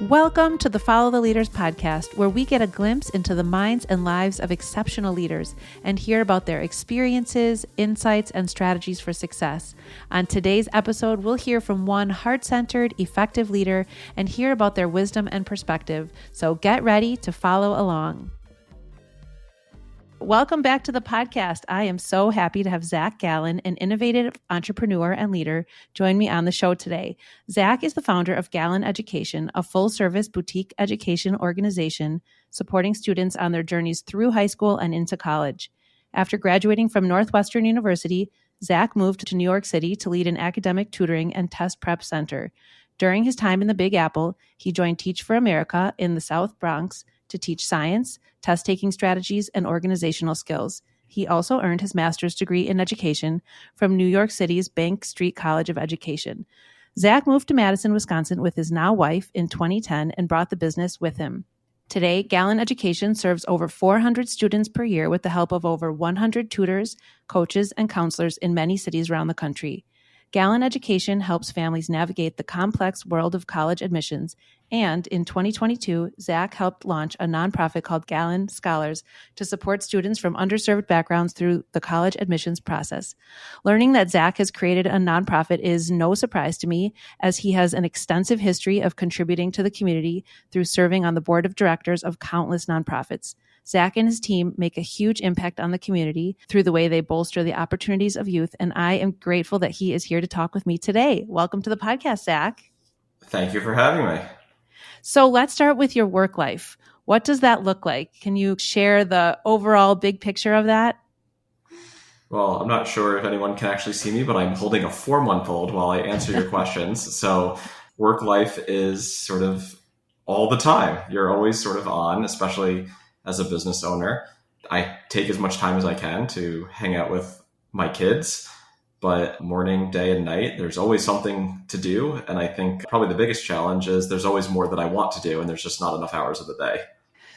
Welcome to the Follow the Leaders podcast, where we get a glimpse into the minds and lives of exceptional leaders and hear about their experiences, insights, and strategies for success. On today's episode, we'll hear from one heart-centered, effective leader and hear about their wisdom and perspective. So get ready to follow along. Welcome back to the podcast. I am so happy to have Zach Galin, an innovative entrepreneur and leader, join me on the show today. Zach is the founder of Galin Education, a full-service boutique education organization supporting students on their journeys through high school and into college. After graduating from Northwestern University, Zach moved to New York City to lead an academic tutoring and test prep center. During his time in the Big Apple, he joined Teach for America in the South Bronx to teach science, test-taking strategies, and organizational skills. He also earned his master's degree in education from New York City's Bank Street College of Education. Zach moved to Madison, Wisconsin with his now wife in 2010 and brought the business with him. Today, Galin Education serves over 400 students per year with the help of over 100 tutors, coaches, and counselors in many cities around the country. Galin Education helps families navigate the complex world of college admissions, and in 2022, Zach helped launch a nonprofit called Galin Scholars to support students from underserved backgrounds through the college admissions process. Learning that Zach has created a nonprofit is no surprise to me, as he has an extensive history of contributing to the community through serving on the board of directors of countless nonprofits. Zach and his team make a huge impact on the community through the way they bolster the opportunities of youth, and I am grateful that he is here to talk with me today. Welcome to the podcast, Zach. Thank you for having me. So let's start with your work life. What does that look like? Can you share the overall big picture of that? Well, I'm not sure if anyone can actually see me, but I'm holding a 4-month-old while I answer your questions. So work life is sort of all the time. You're always sort of on, especially as a business owner. I take as much time as I can to hang out with my kids, but morning, day, and night, there's always something to do. And I think probably the biggest challenge is there's always more that I want to do, and there's just not enough hours of the day.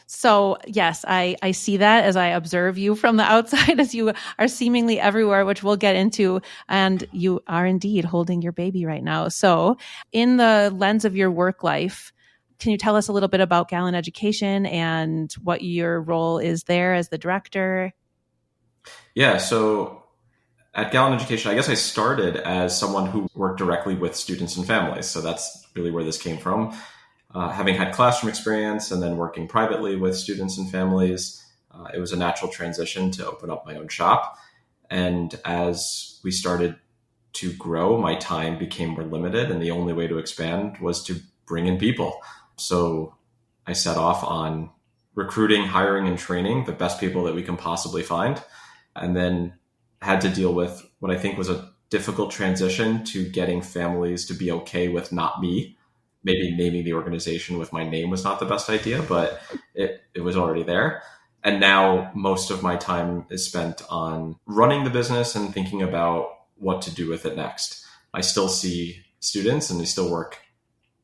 So yes, I see that as I observe you from the outside, as you are seemingly everywhere, which we'll get into. And you are indeed holding your baby right now. So in the lens of your work life, can you tell us a little bit about Galin Education and what your role is there as the director? Yeah, so at Galin Education, I guess I started as someone who worked directly with students and families. So that's really where this came from. Having had classroom experience and then working privately with students and families, it was a natural transition to open up my own shop. And as we started to grow, my time became more limited, and the only way to expand was to bring in people. So I set off on recruiting, hiring, and training the best people that we can possibly find, and then had to deal with what I think was a difficult transition to getting families to be okay with not me. Maybe naming the organization with my name was not the best idea, but it was already there. And now most of my time is spent on running the business and thinking about what to do with it next. I still see students and they still work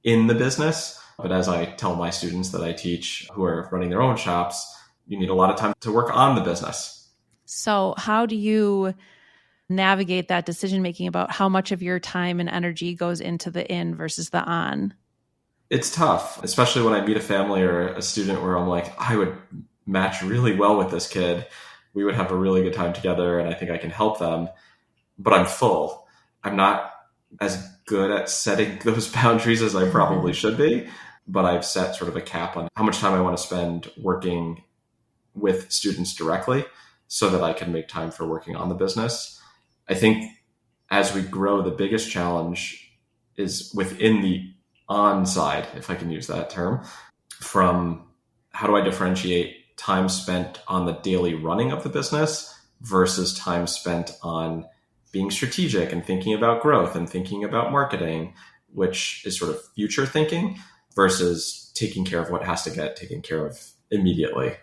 in the business. But as I tell my students that I teach who are running their own shops, you need a lot of time to work on the business. So how do you navigate that decision-making about how much of your time and energy goes into the in versus the on? It's tough, especially when I meet a family or a student where I'm like, I would match really well with this kid. We would have a really good time together and I think I can help them, but I'm full. I'm not as good at setting those boundaries as I probably should be. But I've set sort of a cap on how much time I want to spend working with students directly so that I can make time for working on the business. I think as we grow, the biggest challenge is within the on side, if I can use that term, from how do I differentiate time spent on the daily running of the business versus time spent on being strategic and thinking about growth and thinking about marketing, which is sort of future thinking, versus taking care of what has to get taken care of immediately.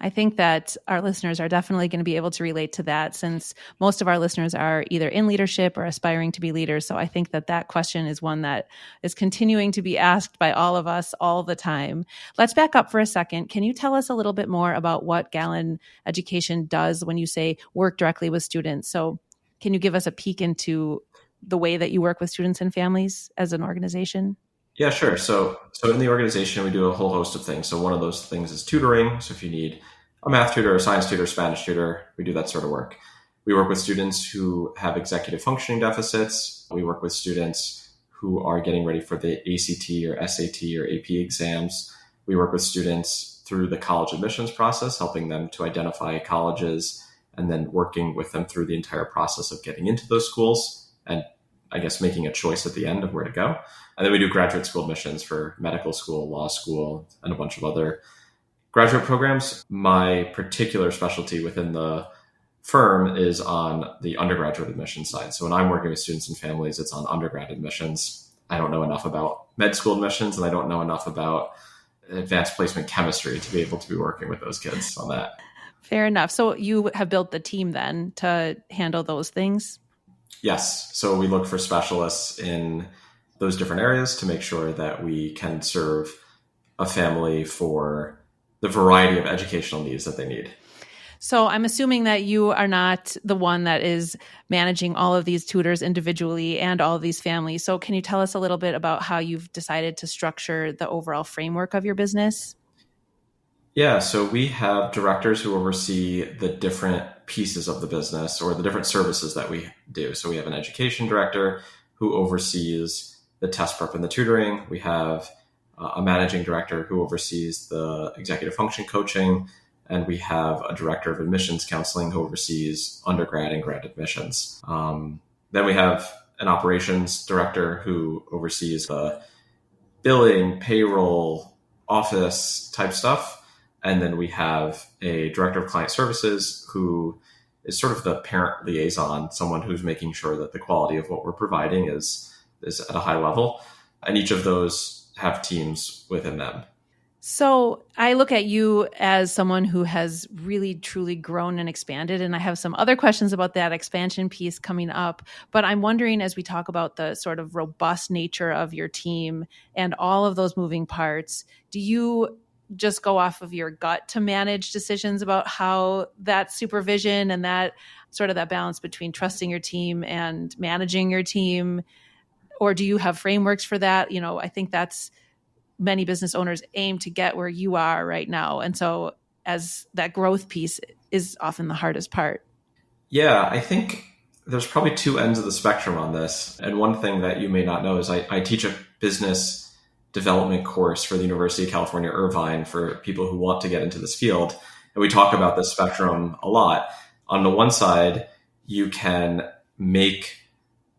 I think that our listeners are definitely going to be able to relate to that, since most of our listeners are either in leadership or aspiring to be leaders. So I think that that question is one that is continuing to be asked by all of us all the time. Let's back up for a second. Can you tell us a little bit more about what Galin Education does when you say work directly with students? So can you give us a peek into the way that you work with students and families as an organization? Yeah, sure. So in the organization, we do a whole host of things. So one of those things is tutoring. So if you need a math tutor, a science tutor, Spanish tutor, we do that sort of work. We work with students who have executive functioning deficits. We work with students who are getting ready for the ACT or SAT or AP exams. We work with students through the college admissions process, helping them to identify colleges and then working with them through the entire process of getting into those schools and I guess making a choice at the end of where to go. And then we do graduate school admissions for medical school, law school, and a bunch of other graduate programs. My particular specialty within the firm is on the undergraduate admissions side. So when I'm working with students and families, it's on undergrad admissions. I don't know enough about med school admissions, and I don't know enough about advanced placement chemistry to be able to be working with those kids on that. Fair enough. So you have built the team then to handle those things? Yes. So we look for specialists in those different areas to make sure that we can serve a family for the variety of educational needs that they need. So I'm assuming that you are not the one that is managing all of these tutors individually and all of these families. So can you tell us a little bit about how you've decided to structure the overall framework of your business? Yeah, so we have directors who oversee the different pieces of the business or the different services that we do. So we have an education director who oversees the test prep and the tutoring. We have a managing director who oversees the executive function coaching. And we have a director of admissions counseling who oversees undergrad and grad admissions. Then we have an operations director who oversees the billing, payroll, office type stuff. And then we have a director of client services who is sort of the parent liaison, someone who's making sure that the quality of what we're providing is at a high level. And each of those have teams within them. So I look at you as someone who has really, truly grown and expanded. And I have some other questions about that expansion piece coming up. But I'm wondering, as we talk about the sort of robust nature of your team and all of those moving parts, do you just go off of your gut to manage decisions about how that supervision and that sort of that balance between trusting your team and managing your team? Or do you have frameworks for that? You know, I think that's many business owners aim to get where you are right now. And so as that growth piece is often the hardest part. Yeah, I think there's probably two ends of the spectrum on this. And one thing that you may not know is I teach a business development course for the University of California, Irvine, for people who want to get into this field. And we talk about this spectrum a lot. On the one side, you can make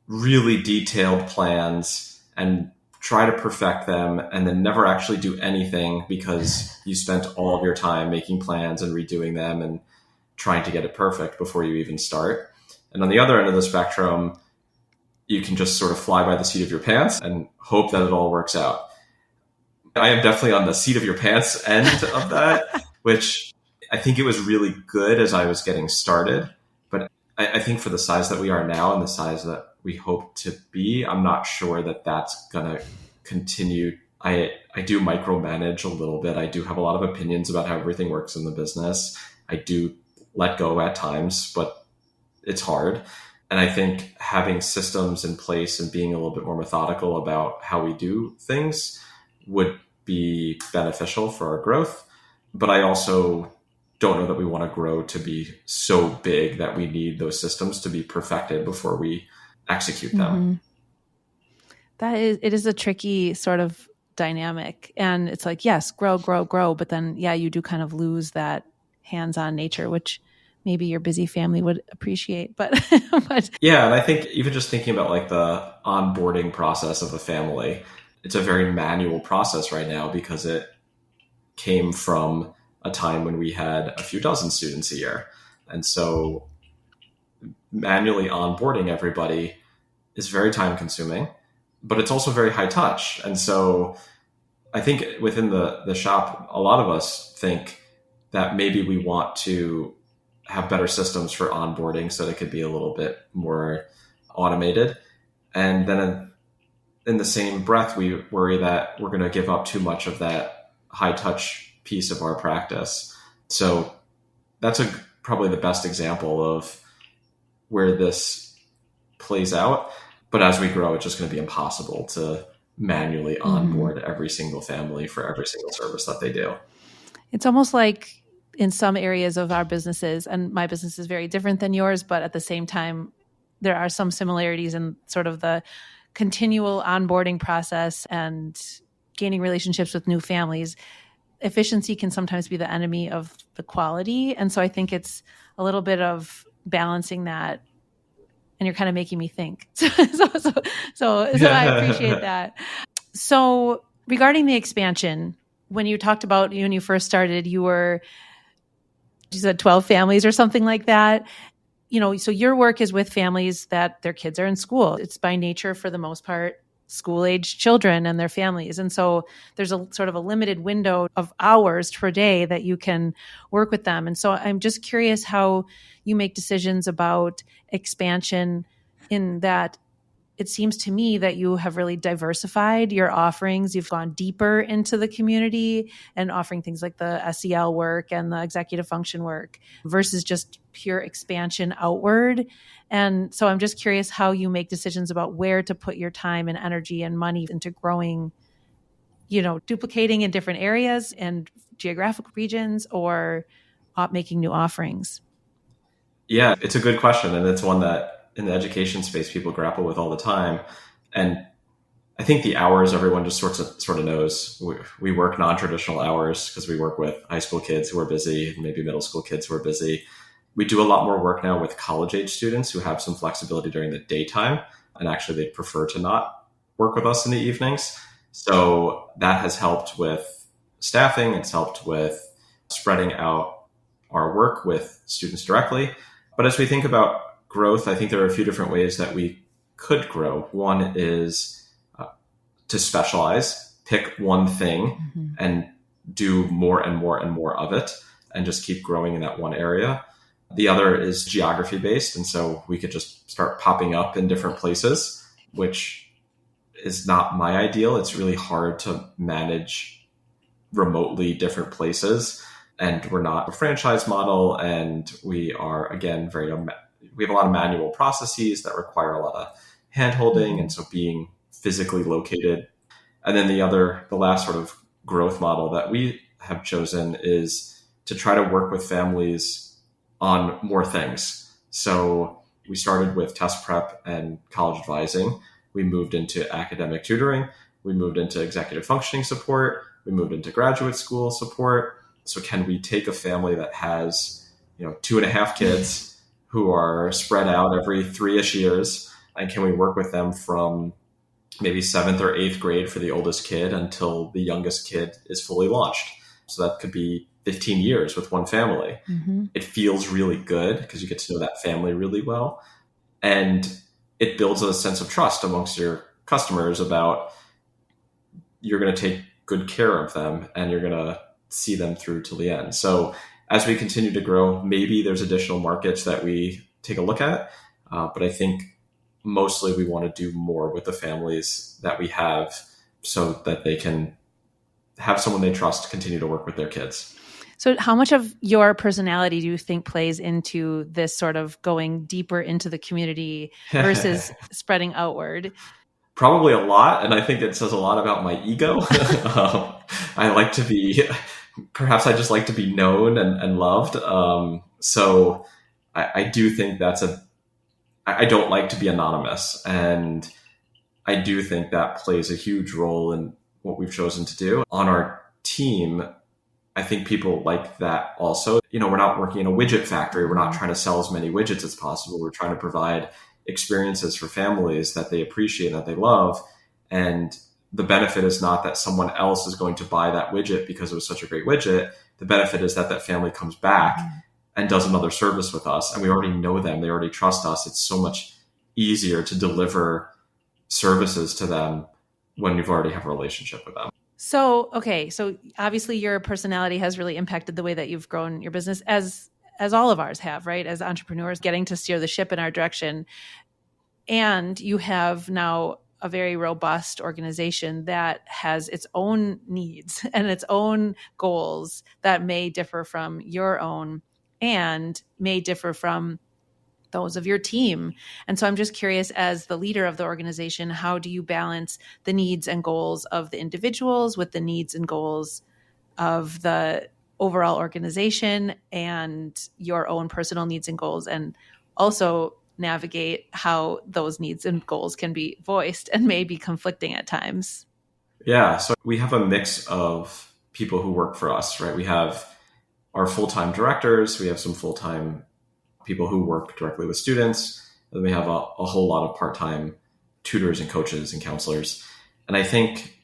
really detailed plans and try to perfect them and then never actually do anything because you spent all of your time making plans and redoing them and trying to get it perfect before you even start. And on the other end of the spectrum, you can just sort of fly by the seat of your pants and hope that it all works out. I am definitely on the seat of your pants end of that, which I think it was really good as I was getting started. But I think for the size that we are now and the size that we hope to be, I'm not sure that that's going to continue. I do micromanage a little bit. I do have a lot of opinions about how everything works in the business. I do let go at times, but it's hard. And I think having systems in place and being a little bit more methodical about how we do things would be beneficial for our growth. But I also don't know that we want to grow to be so big that we need those systems to be perfected before we execute them. Mm-hmm. It is a tricky sort of dynamic. And it's like, yes, grow. But then, yeah, you do kind of lose that hands-on nature, which maybe your busy family would appreciate. But yeah. And I think even just thinking about like the onboarding process of a family, it's a very manual process right now because it came from a time when we had a few dozen students a year. And so manually onboarding everybody is very time consuming, but it's also very high touch. And so I think within the shop, a lot of us think that maybe we want to have better systems for onboarding so that it could be a little bit more automated. And then in the same breath, we worry that we're going to give up too much of that high touch piece of our practice. So that's probably the best example of where this plays out. But as we grow, it's just going to be impossible to manually onboard every single family for every single service that they do. It's almost like in some areas of our businesses, and my business is very different than yours, but at the same time, there are some similarities in sort of the continual onboarding process and gaining relationships with new families. Efficiency can sometimes be the enemy of the quality. And so I think it's a little bit of balancing that. And you're kind of making me think. So I appreciate that. So regarding the expansion, when you talked about when you first started, you said 12 families or something like that. So your work is with families that their kids are in school. It's by nature, for the most part, school-age children and their families. And so there's a sort of a limited window of hours per day that you can work with them. And so I'm just curious how you make decisions about expansion, in that it seems to me that you have really diversified your offerings. You've gone deeper into the community and offering things like the SEL work and the executive function work versus just pure expansion outward. And so I'm just curious how you make decisions about where to put your time and energy and money into growing, duplicating in different areas and geographic regions, or making new offerings. Yeah, it's a good question. And it's one that in the education space people grapple with all the time. And I think the hours, everyone just sort of knows. We work non-traditional hours because we work with high school kids who are busy, maybe middle school kids who are busy. We do a lot more work now with college age students who have some flexibility during the daytime, and actually they prefer to not work with us in the evenings. So that has helped with staffing. It's helped with spreading out our work with students directly. But as we think about growth, I think there are a few different ways that we could grow. One is to specialize, pick one thing and do more and more and more of it, and just keep growing in that one area. The other is geography based. And so we could just start popping up in different places, which is not my ideal. It's really hard to manage remotely different places. And we're not a franchise model. And we are, again, we have a lot of manual processes that require a lot of hand-holding. And so being physically located. And then the last sort of growth model that we have chosen is to try to work with families on more things. So we started with test prep and college advising. We moved into academic tutoring. We moved into executive functioning support. We moved into graduate school support. So can we take a family that has, 2.5 kids who are spread out every 3-ish years, and can we work with them from maybe 7th or 8th grade for the oldest kid until the youngest kid is fully launched? So that could be 15 years with one family. It feels really good because you get to know that family really well. And it builds a sense of trust amongst your customers about you're going to take good care of them and you're going to see them through till the end. So as we continue to grow, maybe there's additional markets that we take a look at. But I think mostly we want to do more with the families that we have so that they can have someone they trust continue to work with their kids. So how much of your personality do you think plays into this sort of going deeper into the community versus spreading outward? Probably a lot. And I think it says a lot about my ego. Perhaps I just like to be known and loved. So I do think I don't like to be anonymous. And I do think that plays a huge role in what we've chosen to do. On our team, I think people like that also. We're not working in a widget factory. We're not trying to sell as many widgets as possible. We're trying to provide experiences for families that they appreciate, that they love. And the benefit is not that someone else is going to buy that widget because it was such a great widget. The benefit is that family comes back and does another service with us. And we already know them. They already trust us. It's so much easier to deliver services to them when you've already have a relationship with them. So obviously your personality has really impacted the way that you've grown your business, as all of ours have, right? As entrepreneurs, getting to steer the ship in our direction. And you have now a very robust organization that has its own needs and its own goals that may differ from your own and may differ from those of your team. And so I'm just curious, as the leader of the organization, how do you balance the needs and goals of the individuals with the needs and goals of the overall organization and your own personal needs and goals, and also navigate how those needs and goals can be voiced and may be conflicting at times? Yeah, so we have a mix of people who work for us, right? We have our full-time directors, we have some full-time people who work directly with students, and we have a whole lot of part-time tutors and coaches and counselors. And I think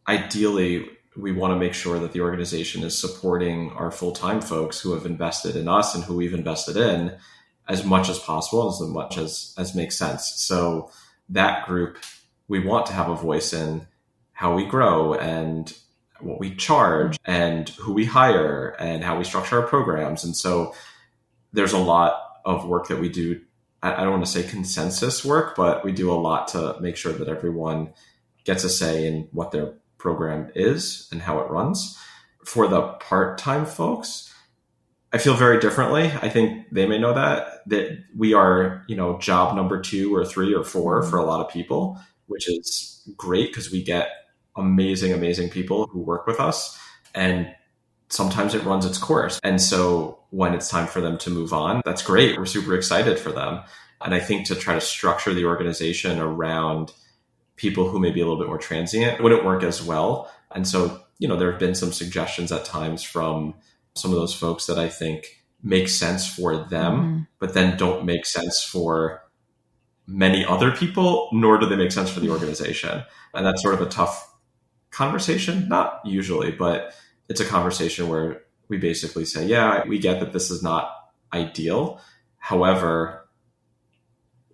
ideally we want to make sure that the organization is supporting our full-time folks who have invested in us and who we've invested in as much as possible, as much as makes sense. So that group, we want to have a voice in how we grow and what we charge and who we hire and how we structure our programs. And so there's a lot of work that we do. I don't want to say consensus work, but we do a lot to make sure that everyone gets a say in what their program is and how it runs. For the part-time folks, I feel very differently. I think they may know that we are, job number 2 or 3 or 4 for a lot of people, which is great because we get amazing, amazing people who work with us. And sometimes it runs its course. And so when it's time for them to move on, that's great. We're super excited for them. And I think to try to structure the organization around people who may be a little bit more transient wouldn't work as well. And so, there have been some suggestions at times from some of those folks that I think make sense for them, but then don't make sense for many other people, nor do they make sense for the organization. And that's sort of a tough conversation, not usually, but it's a conversation where we basically say, yeah, we get that this is not ideal. However,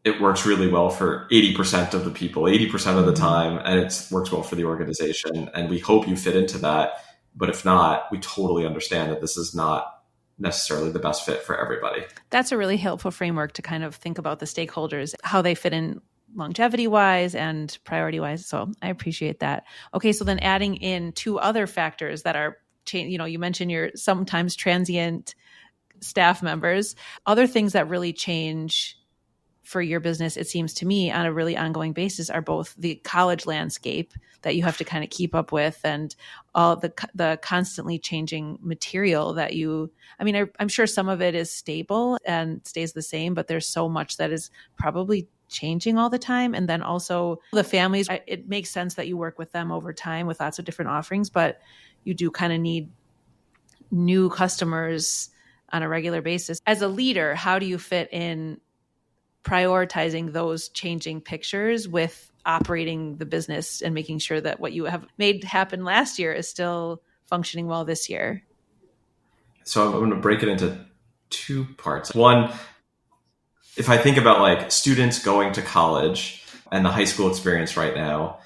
it works really well for 80% of the people, 80% of the time, and it works well for the organization. And we hope you fit into that. But if not, we totally understand that this is not necessarily the best fit for everybody. That's a really helpful framework to kind of think about the stakeholders, how they fit in longevity-wise and priority-wise. So I appreciate that. Okay, so then adding in 2 other factors that are, you mentioned your sometimes transient staff members, other things that really change for your business, it seems to me, on a really ongoing basis are both the college landscape that you have to kind of keep up with and all the constantly changing material that I'm sure some of it is stable and stays the same, but there's so much that is probably changing all the time. And then also the families, it makes sense that you work with them over time with lots of different offerings, but you do kind of need new customers on a regular basis. As a leader, how do you fit in prioritizing those changing pictures with operating the business and making sure that what you have made happen last year is still functioning well this year? So I'm going to break it into 2 parts. One, if I think about like students going to college and the high school experience right now,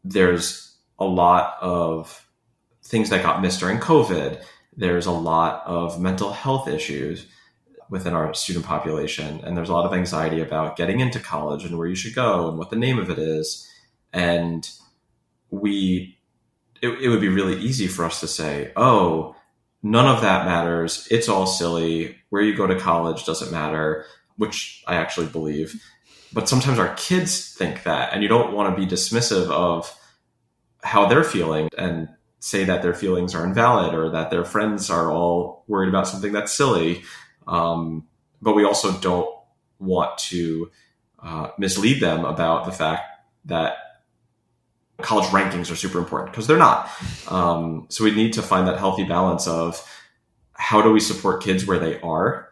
there's a lot of things that got missed during COVID. There's a lot of mental health issues within our student population. And there's a lot of anxiety about getting into college and where you should go and what the name of it is. And it would be really easy for us to say, oh, none of that matters. It's all silly. Where you go to college doesn't matter, which I actually believe. But sometimes our kids think that, and you don't want to be dismissive of how they're feeling and say that their feelings are invalid or that their friends are all worried about something that's silly. But we also don't want to mislead them about the fact that college rankings are super important, because they're not. So we need to find that healthy balance of how do we support kids where they are,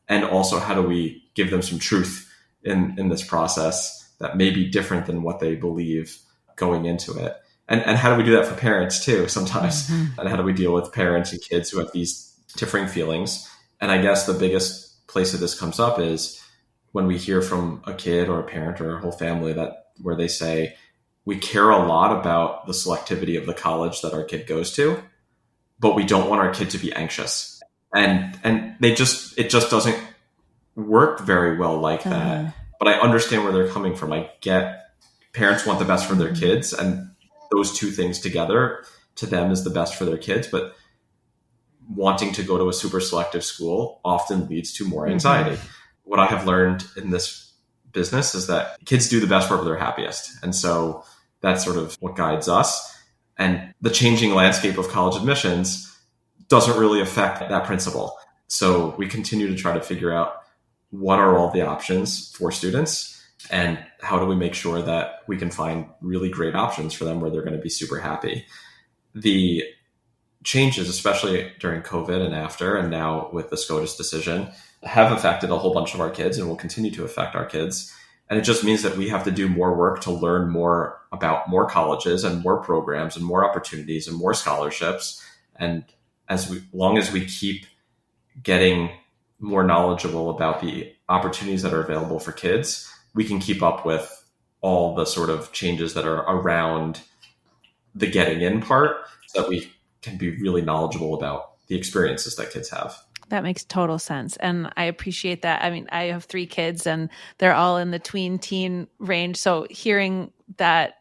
and also how do we give them some truth in this process that may be different than what they believe going into it. And how do we do that for parents too sometimes? Mm-hmm. And how do we deal with parents and kids who have these differing feelings? And I guess the biggest place that this comes up is when we hear from a kid or a parent or a whole family where they say, we care a lot about the selectivity of the college that our kid goes to, but we don't want our kid to be anxious. And it just doesn't work very well like that. But I understand where they're coming from. I get parents want the best for their kids, and those 2 things together to them is the best for their kids. But wanting to go to a super selective school often leads to more anxiety. what I have learned in this business is that kids do the best work when they're happiest. And so that's sort of what guides us. And the changing landscape of college admissions doesn't really affect that principle. So we continue to try to figure out what are all the options for students and how do we make sure that we can find really great options for them where they're going to be super happy. The changes, especially during COVID and after, and now with the SCOTUS decision, have affected a whole bunch of our kids and will continue to affect our kids. And it just means that we have to do more work to learn more about more colleges and more programs and more opportunities and more scholarships. And long as we keep getting more knowledgeable about the opportunities that are available for kids, we can keep up with all the sort of changes that are around the getting in part so that we can be really knowledgeable about the experiences that kids have. That makes total sense. And I appreciate that. I mean, I have 3 kids and they're all in the tween-teen range. So hearing that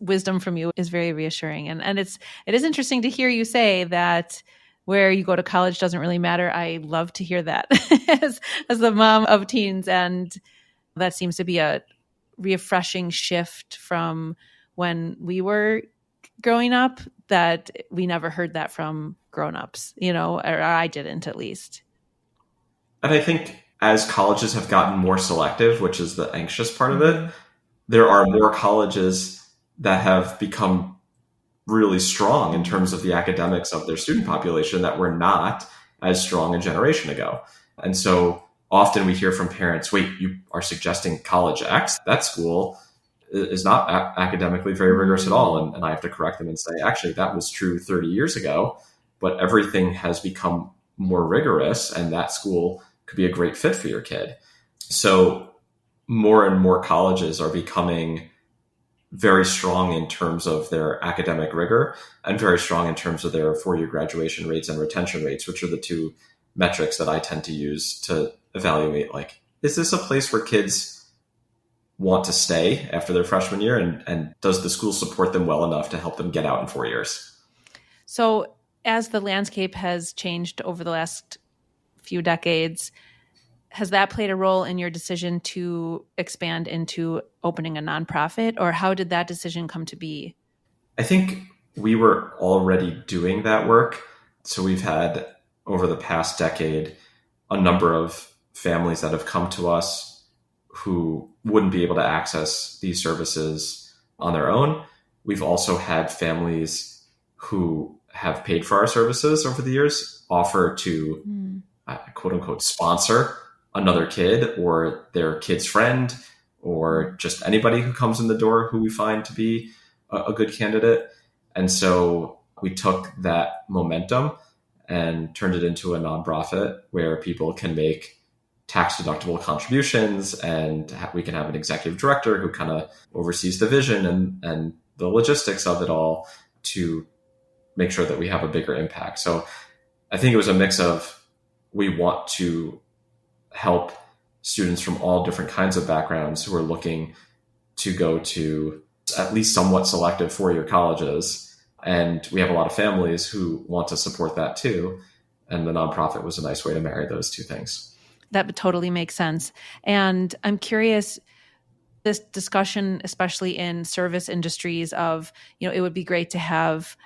wisdom from you is very reassuring. And it is interesting to hear you say that where you go to college doesn't really matter. I love to hear that as the mom of teens. And that seems to be a refreshing shift from when we were growing up, that we never heard that from grown-ups, or I didn't, at least. And I think as colleges have gotten more selective, which is the anxious part of it, there are more colleges that have become really strong in terms of the academics of their student population that were not as strong a generation ago. And so often we hear from parents, wait, you are suggesting college X? That school is not academically very rigorous at all. And I have to correct them and say, actually, that was true 30 years ago, but everything has become more rigorous and that school could be a great fit for your kid. So more and more colleges are becoming very strong in terms of their academic rigor and very strong in terms of their 4-year graduation rates and retention rates, which are the 2 metrics that I tend to use to evaluate, like, is this a place where kids want to stay after their freshman year? And does the school support them well enough to help them get out in 4 years? So as the landscape has changed over the last few decades, has that played a role in your decision to expand into opening a nonprofit, or how did that decision come to be? I think we were already doing that work. So we've had, over the past decade, a number of families that have come to us who wouldn't be able to access these services on their own. We've also had families who have paid for our services over the years offer to quote unquote sponsor another kid or their kid's friend or just anybody who comes in the door who we find to be a good candidate. And so we took that momentum and turned it into a nonprofit where people can make tax-deductible contributions, and we can have an executive director who kind of oversees the vision and the logistics of it all to make sure that we have a bigger impact. So I think it was a mix of, we want to help students from all different kinds of backgrounds who are looking to go to at least somewhat selective 4-year colleges. And we have a lot of families who want to support that too. And the nonprofit was a nice way to marry those 2 things. That totally makes sense. And I'm curious, this discussion, especially in service industries of, it would be great to have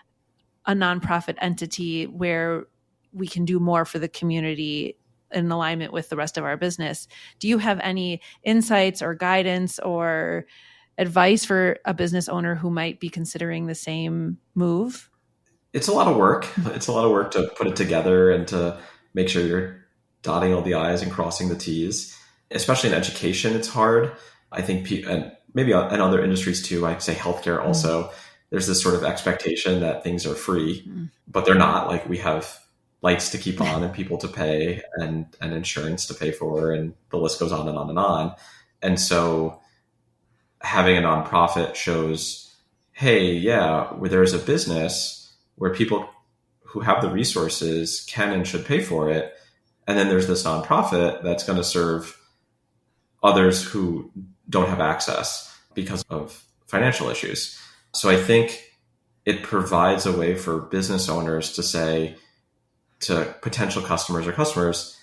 a nonprofit entity where we can do more for the community in alignment with the rest of our business. Do you have any insights or guidance or advice for a business owner who might be considering the same move? It's a lot of work. It's a lot of work to put it together and to make sure you're dotting all the I's and crossing the T's. Especially in education, it's hard. I think, and maybe in other industries too, I'd say healthcare also, there's this sort of expectation that things are free, but they're not. Like, we have lights to keep on and people to pay and insurance to pay for, and the list goes on and on and on. And so having a nonprofit shows, hey, yeah, where there's a business where people who have the resources can and should pay for it. And then there's this nonprofit that's going to serve others who don't have access because of financial issues. So I think it provides a way for business owners to say to potential customers or customers,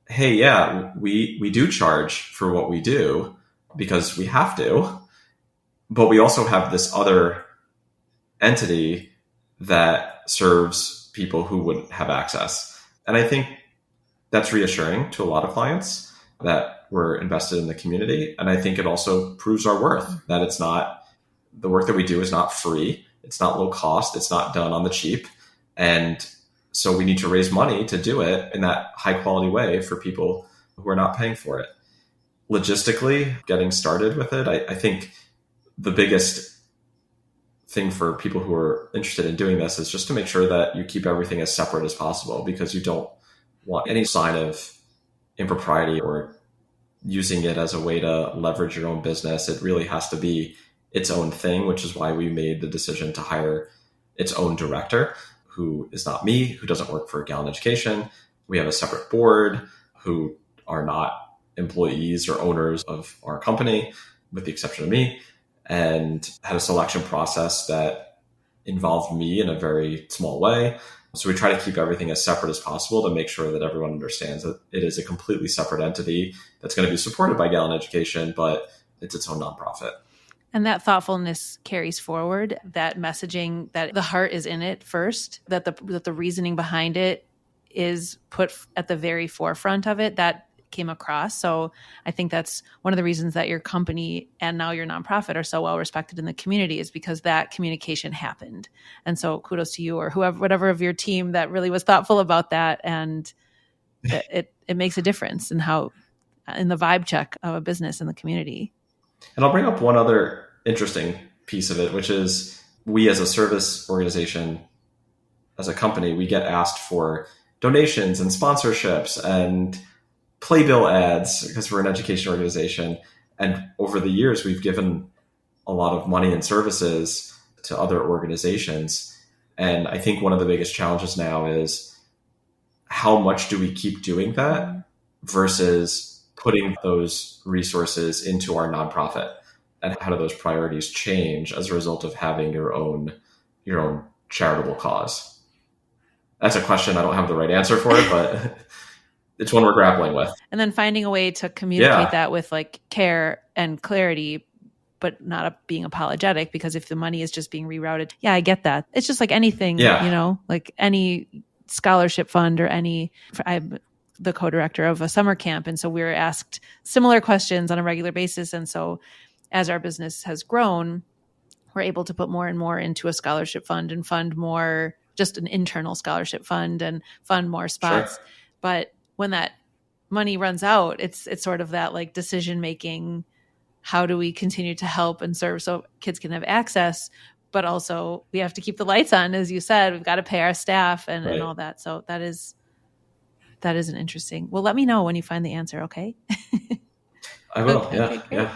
hey, yeah, we do charge for what we do because we have to, but we also have this other entity that serves people who wouldn't have access. And I think that's reassuring to a lot of clients that we're invested in the community. And I think it also proves our worth, that it's not, the work that we do is not free. It's not low cost. It's not done on the cheap. And so we need to raise money to do it in that high quality way for people who are not paying for it. Logistically, getting started with it, I think the biggest thing for people who are interested in doing this is just to make sure that you keep everything as separate as possible, because you don't want any sign of impropriety or using it as a way to leverage your own business. It really has to be its own thing, which is why we made the decision to hire its own director, who is not me, who doesn't work for Galin Education. We have a separate board who are not employees or owners of our company, with the exception of me, and had a selection process that involved me in a very small way. So we try to keep everything as separate as possible to make sure that everyone understands that it is a completely separate entity that's going to be supported by Galin Education, but it's its own nonprofit. And that thoughtfulness carries forward, that messaging, that the heart is in it first, that the reasoning behind it is put at the very forefront of it. That came across. So I think that's one of the reasons that your company and now your nonprofit are so well respected in the community, is because that communication happened. And so kudos to you, or whoever, whatever of your team that really was thoughtful about that. And it makes a difference in the vibe check of a business in the community. And I'll bring up one other interesting piece of it, which is we as a service organization, as a company, we get asked for donations and sponsorships and playbill ads because we're an education organization. And over the years, we've given a lot of money and services to other organizations. And I think one of the biggest challenges now is how much do we keep doing that versus putting those resources into our nonprofit, and how do those priorities change as a result of having your own charitable cause? That's a question I don't have the right answer for it, but it's one we're grappling with. And then finding a way to communicate that with like care and clarity, but not being apologetic, because if the money is just being rerouted, I get that. It's just like anything, like any scholarship fund or I'm the co-director of a summer camp. And so we were asked similar questions on a regular basis. And so as our business has grown, we're able to put more and more into a scholarship fund and fund more, just an internal scholarship fund, and fund more spots. Sure. But when that money runs out, it's sort of that like decision making. How do we continue to help and serve so kids can have access, but also we have to keep the lights on, as you said. We've got to pay our staff and all that. So that is an interesting. Well, let me know when you find the answer. Okay. I will. Okay, yeah.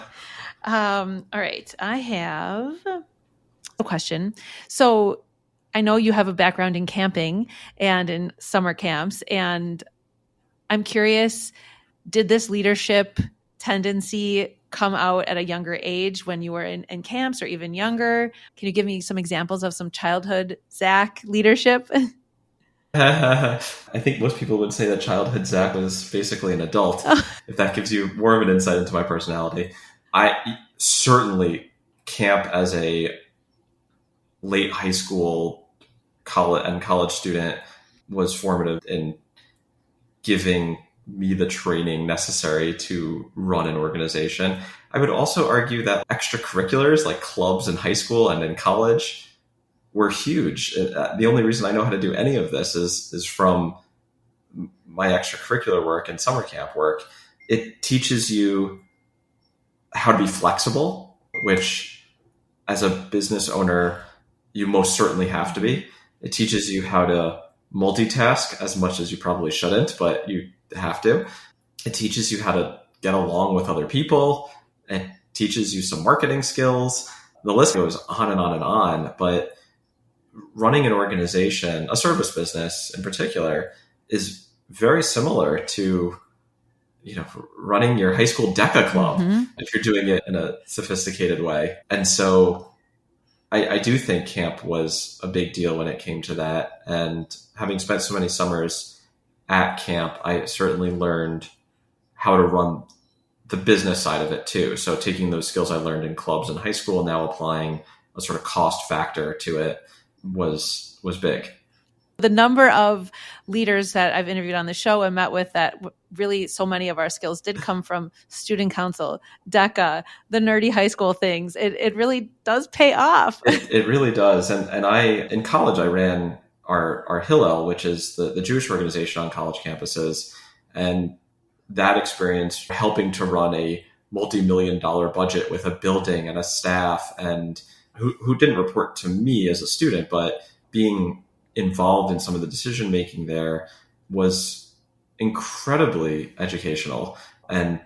All right. I have a question. So I know you have a background in camping and in summer camps, and I'm curious, did this leadership tendency come out at a younger age when you were in camps, or even younger? Can you give me some examples of some childhood Zach leadership? I think most people would say that childhood Zach was basically an adult, if that gives you more of an insight into my personality. I certainly camp as a late high school college student was formative in giving me the training necessary to run an organization. I would also argue that extracurriculars like clubs in high school and in college were huge. The only reason I know how to do any of this is from my extracurricular work and summer camp work. It teaches you how to be flexible, which as a business owner, you most certainly have to be. It teaches you how to multitask as much as you probably shouldn't, but you have to. It teaches you how to get along with other people. It teaches you some marketing skills. The list goes on and on and on, but running an organization, a service business in particular, is very similar to running your high school DECA club, if you're doing it in a sophisticated way. And so I do think camp was a big deal when it came to that. And having spent so many summers at camp, I certainly learned how to run the business side of it too. So taking those skills I learned in clubs in high school, now applying a sort of cost factor to it was big. The number of leaders that I've interviewed on the show and met with that really so many of our skills did come from student council, DECA, the nerdy high school things. It really does pay off. It really does. And I, in college, I ran our Hillel, which is the Jewish organization on college campuses. And that experience helping to run a multi-million-dollar budget with a building and a staff and who didn't report to me as a student, but being involved in some of the decision making there was incredibly educational. And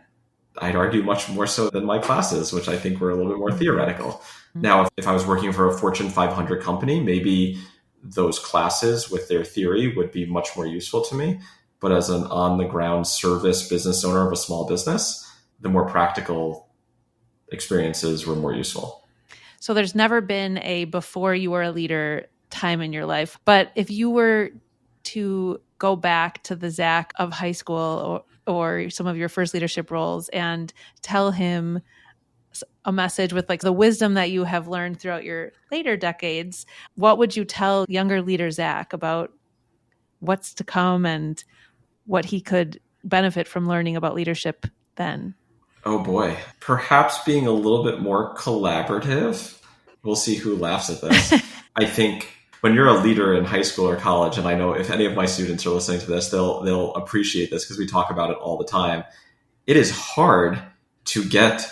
I'd argue much more so than my classes, which I think were a little bit more theoretical. Mm-hmm. Now, if I was working for a Fortune 500 company, maybe those classes with their theory would be much more useful to me. But as an on-the-ground service business owner of a small business, the more practical experiences were more useful. So there's never been a before you were a leader time in your life. But if you were to go back to the Zach of high school or some of your first leadership roles and tell him a message with like the wisdom that you have learned throughout your later decades, what would you tell younger leader Zach about what's to come and what he could benefit from learning about leadership then? Oh boy, perhaps being a little bit more collaborative. We'll see who laughs at this. I think when you're a leader in high school or college, and I know if any of my students are listening to this, they'll appreciate this because we talk about it all the time. It is hard to get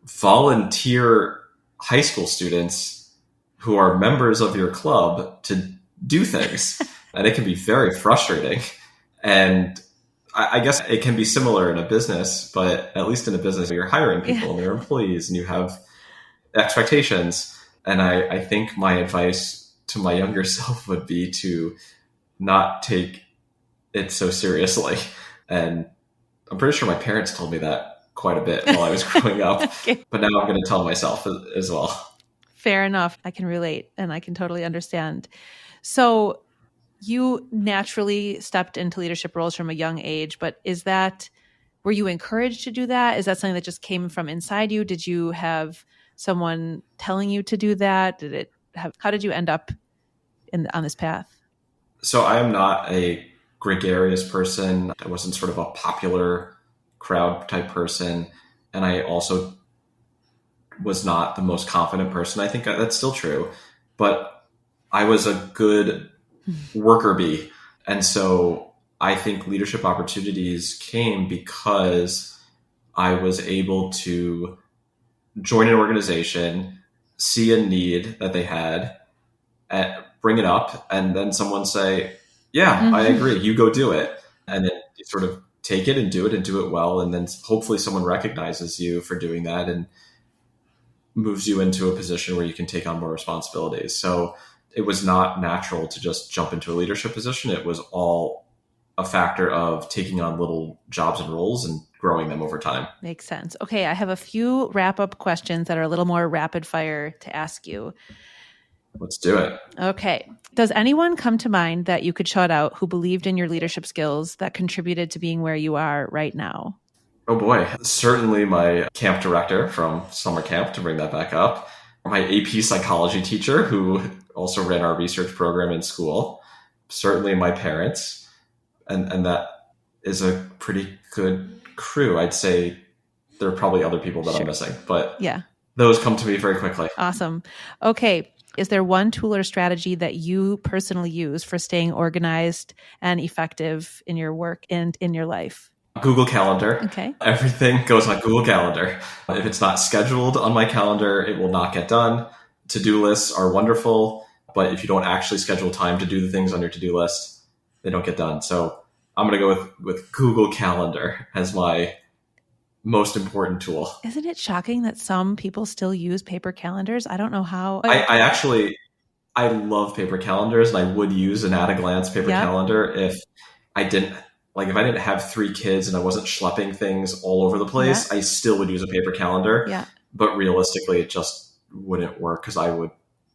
volunteer high school students who are members of your club to do things. And it can be very frustrating. And I guess it can be similar in a business, but at least in a business, you're hiring people and they're employees and you have expectations. And I think my advice to my younger self would be to not take it so seriously. And I'm pretty sure my parents told me that quite a bit while I was growing up, okay. But now I'm going to tell myself as well. Fair enough. I can relate and I can totally understand. So you naturally stepped into leadership roles from a young age, but were you encouraged to do that? Is that something that just came from inside you? Did you have someone telling you to do that? How did you end up on this path? So I am not a gregarious person. I wasn't sort of a popular crowd type person. And I also was not the most confident person. I think that's still true, but I was a good worker bee. And so I think leadership opportunities came because I was able to join an organization, see a need that they had, bring it up, and then someone say, yeah, I agree, you go do it. And then you sort of take it and do it well. And then hopefully someone recognizes you for doing that and moves you into a position where you can take on more responsibilities. So it was not natural to just jump into a leadership position. It was all a factor of taking on little jobs and roles and growing them over time. Makes sense. Okay, I have a few wrap-up questions that are a little more rapid fire to ask you. Let's do it. Okay. Does anyone come to mind that you could shout out who believed in your leadership skills that contributed to being where you are right now? Oh boy. Certainly my camp director from summer camp, to bring that back up. My AP psychology teacher who also ran our research program in school. Certainly my parents. And that is a pretty good crew. I'd say there are probably other people that I'm missing, but yeah, those come to me very quickly. Awesome. Okay. Is there one tool or strategy that you personally use for staying organized and effective in your work and in your life? Google Calendar. Okay. Everything goes on Google Calendar. If it's not scheduled on my calendar, it will not get done. To-do lists are wonderful, but if you don't actually schedule time to do the things on your to-do list, they don't get done. So I'm going to go with Google Calendar as my most important tool. Isn't it shocking that some people still use paper calendars? I don't know how. I love paper calendars, and I would use an at-a-glance paper calendar if I didn't have 3 kids and I wasn't schlepping things all over the place. I still would use a paper calendar. Yeah. But realistically, it just wouldn't work because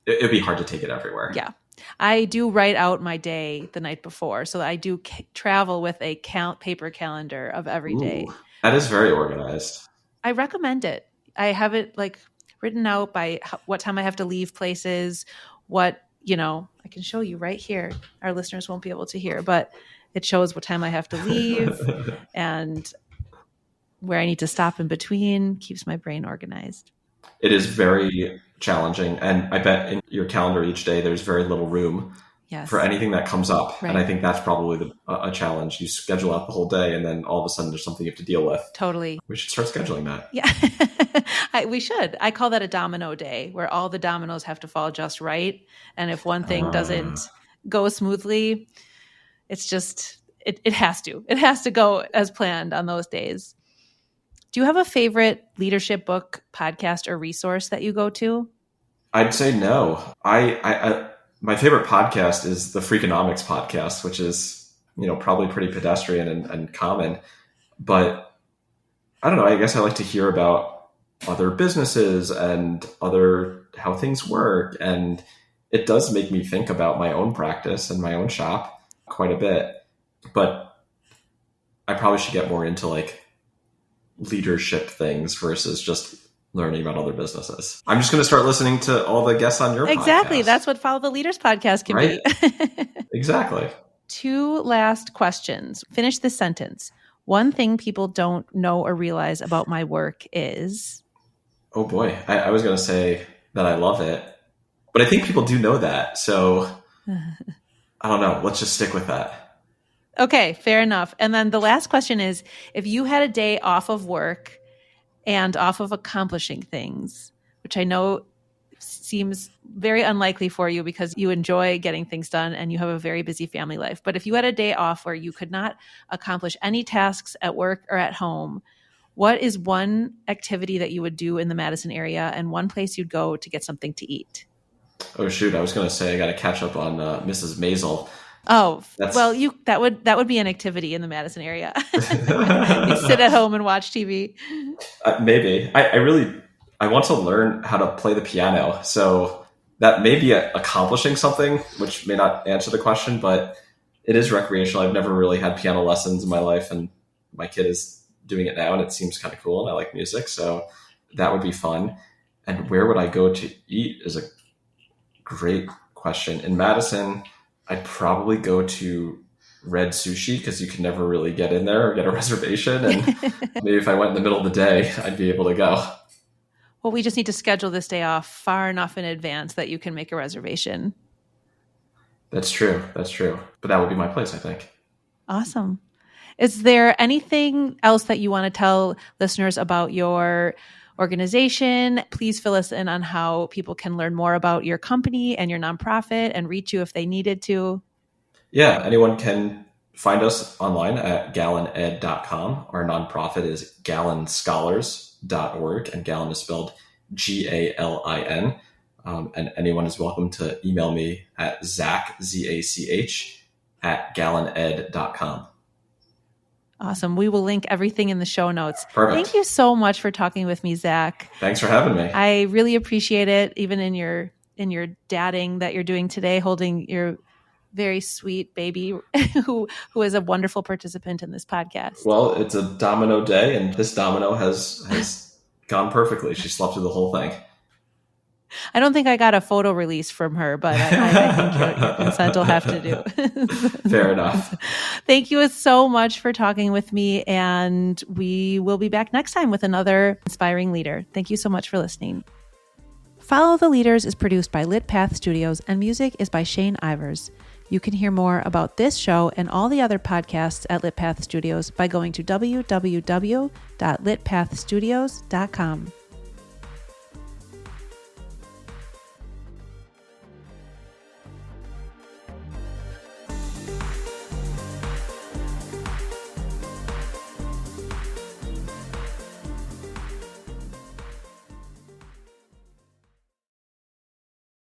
it'd be hard to take it everywhere. Yeah. I do write out my day the night before. So I do travel with a paper calendar of every day. Ooh, that is very organized. I recommend it. I have it like written out by what time I have to leave places, what, I can show you right here. Our listeners won't be able to hear, but it shows what time I have to leave and where I need to stop in between, keeps my brain organized. It is very challenging. And I bet in your calendar each day, there's very little room for anything that comes up. Right. And I think that's probably a challenge. You schedule out the whole day and then all of a sudden there's something you have to deal with. Totally. We should start scheduling that. Yeah, we should. I call that a domino day where all the dominoes have to fall just right. And if one thing doesn't go smoothly, it's just, it has to. It has to go as planned on those days. Do you have a favorite leadership book, podcast, or resource that you go to? I'd say no. My favorite podcast is the Freakonomics podcast, which is, probably pretty pedestrian and common. But I don't know. I guess I like to hear about other businesses and how things work. And it does make me think about my own practice and my own shop quite a bit. But I probably should get more into leadership things versus just learning about other businesses. I'm just going to start listening to all the guests on your podcast. Exactly. That's what Follow the Leaders podcast can be. Exactly. 2 last questions. Finish this sentence. One thing people don't know or realize about my work is... Oh boy. I was going to say that I love it, but I think people do know that. So I don't know. Let's just stick with that. Okay, fair enough. And then the last question is, if you had a day off of work and off of accomplishing things, which I know seems very unlikely for you because you enjoy getting things done and you have a very busy family life. But if you had a day off where you could not accomplish any tasks at work or at home, what is one activity that you would do in the Madison area and one place you'd go to get something to eat? Oh, shoot. I was going to say I got to catch up on Mrs. Maisel. Oh, well, that would be an activity in the Madison area. You sit at home and watch TV. Maybe. I want to learn how to play the piano. So that may be accomplishing something, which may not answer the question, but it is recreational. I've never really had piano lessons in my life, and my kid is doing it now, and it seems kind of cool, and I like music. So that would be fun. And where would I go to eat is a great question. In Madison, I'd probably go to Red Sushi because you can never really get in there or get a reservation. And maybe if I went in the middle of the day, I'd be able to go. Well, we just need to schedule this day off far enough in advance that you can make a reservation. That's true. But that would be my place, I think. Awesome. Is there anything else that you want to tell listeners about your organization? Please fill us in on how people can learn more about your company and your nonprofit and reach you if they needed to. Yeah, anyone can find us online at galined.com. Our nonprofit is galinscholars.org, and Galin is spelled Galin. And anyone is welcome to email me at Zach, Z-A-C-H, at galined.com. Awesome. We will link everything in the show notes. Perfect. Thank you so much for talking with me, Zach. Thanks for having me. I really appreciate it, even in your dadding that you're doing today, holding your very sweet baby who is a wonderful participant in this podcast. Well, it's a domino day, and this domino has gone perfectly. She slept through the whole thing. I don't think I got a photo release from her, but I think your consent will have to do. Fair enough. Thank you so much for talking with me, and we will be back next time with another inspiring leader. Thank you so much for listening. Follow the Leaders is produced by Lit Path Studios, and music is by Shane Ivers. You can hear more about this show and all the other podcasts at Lit Path Studios by going to www.litpathstudios.com.